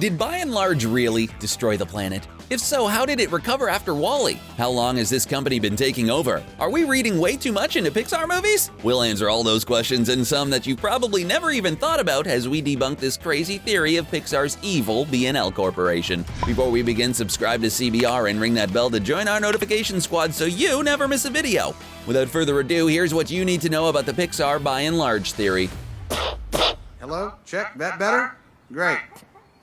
Did By and Large really destroy the planet? If so, how did it recover after WALL-E? How long has this company been taking over? Are we reading way too much into Pixar movies? We'll answer all those questions and some that you probably never even thought about as we debunk this crazy theory of Pixar's evil BNL Corporation. Before we begin, subscribe to CBR and ring that bell to join our notification squad so you never miss a video. Without further ado, here's what you need to know about the Pixar By and Large theory. Hello? Check. That better? Great.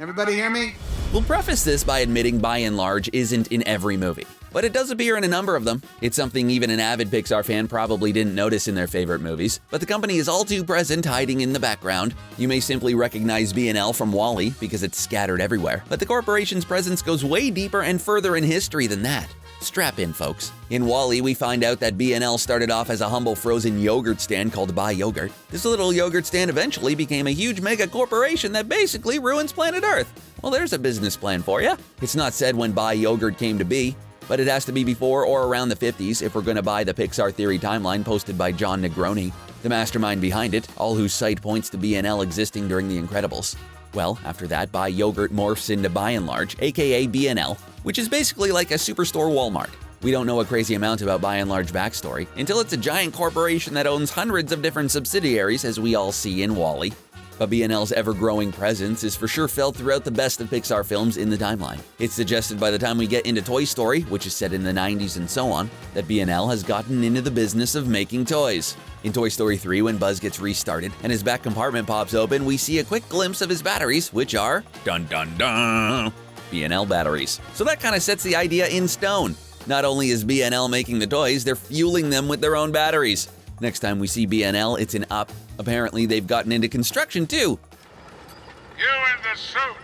Everybody hear me? We'll preface this by admitting By and Large isn't in every movie, but it does appear in a number of them. It's something even an avid Pixar fan probably didn't notice in their favorite movies, but the company is all too present, hiding in the background. You may simply recognize BNL from WALL-E because it's scattered everywhere, but the corporation's presence goes way deeper and further in history than that. Strap in, folks. In WALL-E, we find out that BNL started off as a humble frozen yogurt stand called By Yogurt. This little yogurt stand eventually became a huge mega corporation that basically ruins planet Earth. Well, there's a business plan for you. It's not said when By Yogurt came to be, but it has to be before or around the 50s if we're going to buy the Pixar Theory timeline posted by John Negroni, the mastermind behind it, all whose sight points to BNL existing during The Incredibles. Well, after that, By Yogurt morphs into By and Large, aka BNL, which is basically like a superstore Walmart. We don't know a crazy amount about By and Large backstory until it's a giant corporation that owns hundreds of different subsidiaries, as we all see in WALL-E. But BNL's ever-growing presence is for sure felt throughout the best of Pixar films in the timeline. It's suggested by the time we get into Toy Story, which is set in the 90s and so on, that BNL has gotten into the business of making toys. In Toy Story 3, when Buzz gets restarted and his back compartment pops open, we see a quick glimpse of his batteries, which are, dun dun dun, BNL batteries. So that kind of sets the idea in stone. Not only is BNL making the toys, they're fueling them with their own batteries. Next time we see BNL, it's an up. Apparently, they've gotten into construction too. You in the suit.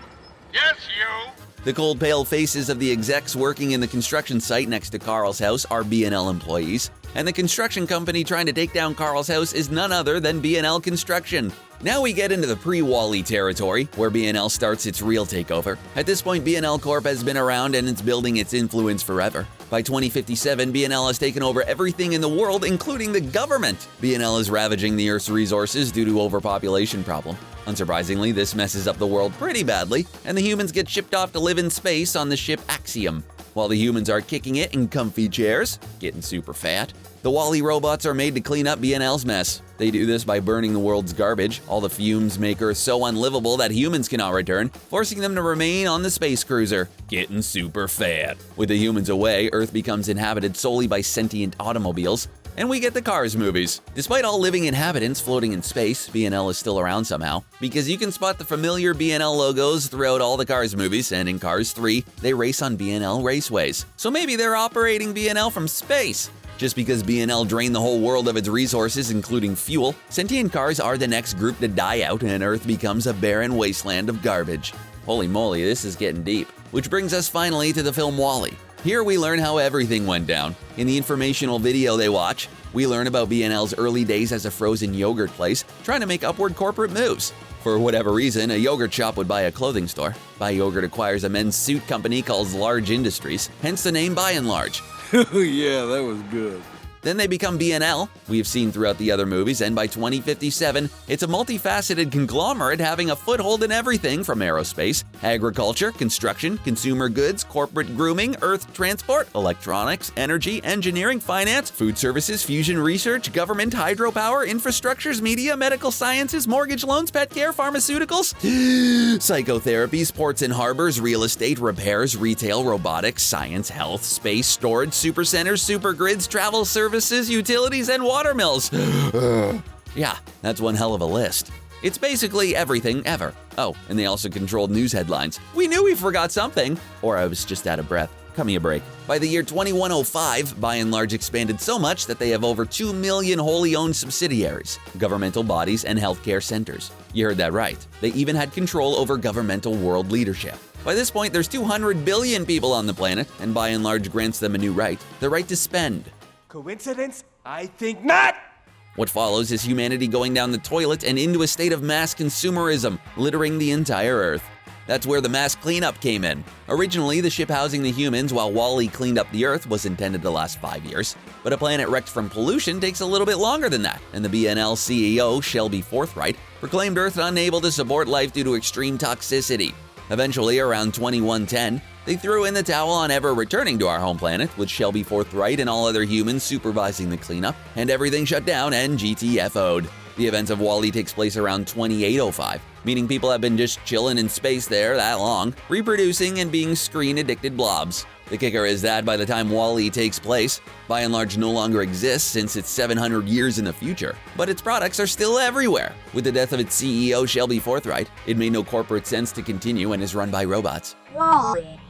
Yes, you. The cold, pale faces of the execs working in the construction site next to Carl's house are BNL employees, and the construction company trying to take down Carl's house is none other than BNL Construction. Now we get into the pre-WALL-E territory, where BNL starts its real takeover. At this point, BNL Corp has been around and it's building its influence forever. By 2057, BNL has taken over everything in the world, including the government. BNL is ravaging the Earth's resources due to overpopulation problem. Unsurprisingly, this messes up the world pretty badly, and the humans get shipped off to live in space on the ship Axiom. While the humans are kicking it in comfy chairs, getting super fat, the WALL-E robots are made to clean up BNL's mess. They do this by burning the world's garbage. All the fumes make Earth so unlivable that humans cannot return, forcing them to remain on the space cruiser, getting super fat. With the humans away, Earth becomes inhabited solely by sentient automobiles, and we get the Cars movies. Despite all living inhabitants floating in space, BNL is still around somehow, because you can spot the familiar BNL logos throughout all the Cars movies, and in Cars 3, they race on BNL raceways. So maybe they're operating BNL from space. Just because BNL drained the whole world of its resources, including fuel, sentient cars are the next group to die out and Earth becomes a barren wasteland of garbage. Holy moly, this is getting deep. Which brings us finally to the film WALL-E. Here we learn how everything went down. In the informational video they watch, we learn about BNL's early days as a frozen yogurt place, trying to make upward corporate moves. For whatever reason, a yogurt shop would buy a clothing store. By Yogurt acquires a men's suit company called Large Industries, hence the name By and Large. Yeah, that was good. Then they become BNL, we've seen throughout the other movies, and by 2057, it's a multifaceted conglomerate having a foothold in everything from aerospace, agriculture, construction, consumer goods, corporate grooming, earth transport, electronics, energy, engineering, finance, food services, fusion research, government, hydropower, infrastructures, media, medical sciences, mortgage loans, pet care, pharmaceuticals, psychotherapy, ports and harbors, real estate, repairs, retail, robotics, science, health, space, storage, supercenters, supergrids, travel services, utilities, and water mills. Yeah, that's one hell of a list. It's basically everything ever. Oh, and they also controlled news headlines. We knew we forgot something. Or I was just out of breath. Cut me a break. By the year 2105, By and Large expanded so much that they have over 2 million wholly owned subsidiaries, governmental bodies, and healthcare centers. You heard that right. They even had control over governmental world leadership. By this point, there's 200 billion people on the planet, and By and Large grants them a new right, the right to spend. Coincidence? I think not! What follows is humanity going down the toilet and into a state of mass consumerism, littering the entire Earth. That's where the mass cleanup came in. Originally, the ship housing the humans while WALL-E cleaned up the Earth was intended to last 5 years. But a planet wrecked from pollution takes a little bit longer than that, and the BNL CEO, Shelby Forthright, proclaimed Earth unable to support life due to extreme toxicity. Eventually, around 2110, they threw in the towel on ever returning to our home planet, with Shelby Forthright and all other humans supervising the cleanup, and everything shut down and GTFO'd. The events of WALL-E takes place around 2805, meaning people have been just chilling in space there that long, reproducing and being screen-addicted blobs. The kicker is that by the time WALL-E takes place, by and large no longer exists since it's 700 years in the future, but its products are still everywhere. With the death of its CEO, Shelby Forthright, it made no corporate sense to continue and is run by robots. WALL-E.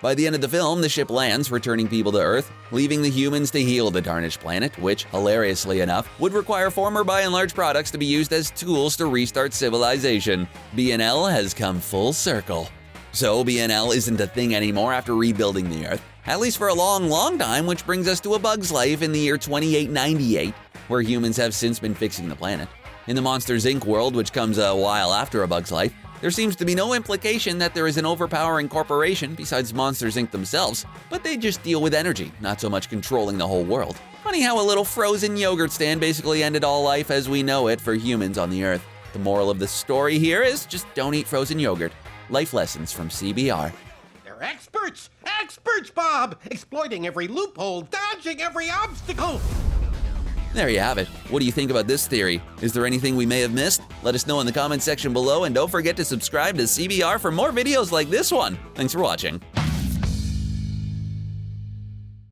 By the end of the film, the ship lands, returning people to Earth, leaving the humans to heal the tarnished planet, which, hilariously enough, would require former by and large products to be used as tools to restart civilization. BNL has come full circle. So BNL isn't a thing anymore after rebuilding the Earth, at least for a long, long time, which brings us to A Bug's Life in the year 2898, where humans have since been fixing the planet. In the Monsters, Inc. world, which comes a while after A Bug's Life, there seems to be no implication that there is an overpowering corporation besides Monsters, Inc. themselves, but they just deal with energy, not so much controlling the whole world. Funny how a little frozen yogurt stand basically ended all life as we know it for humans on the Earth. The moral of the story here is just don't eat frozen yogurt. Life lessons from CBR. They're experts! Experts, Bob! Exploiting every loophole, dodging every obstacle! There you have it. What do you think about this theory? Is there anything we may have missed? Let us know in the comments section below, and don't forget to subscribe to CBR for more videos like this one. Thanks for watching.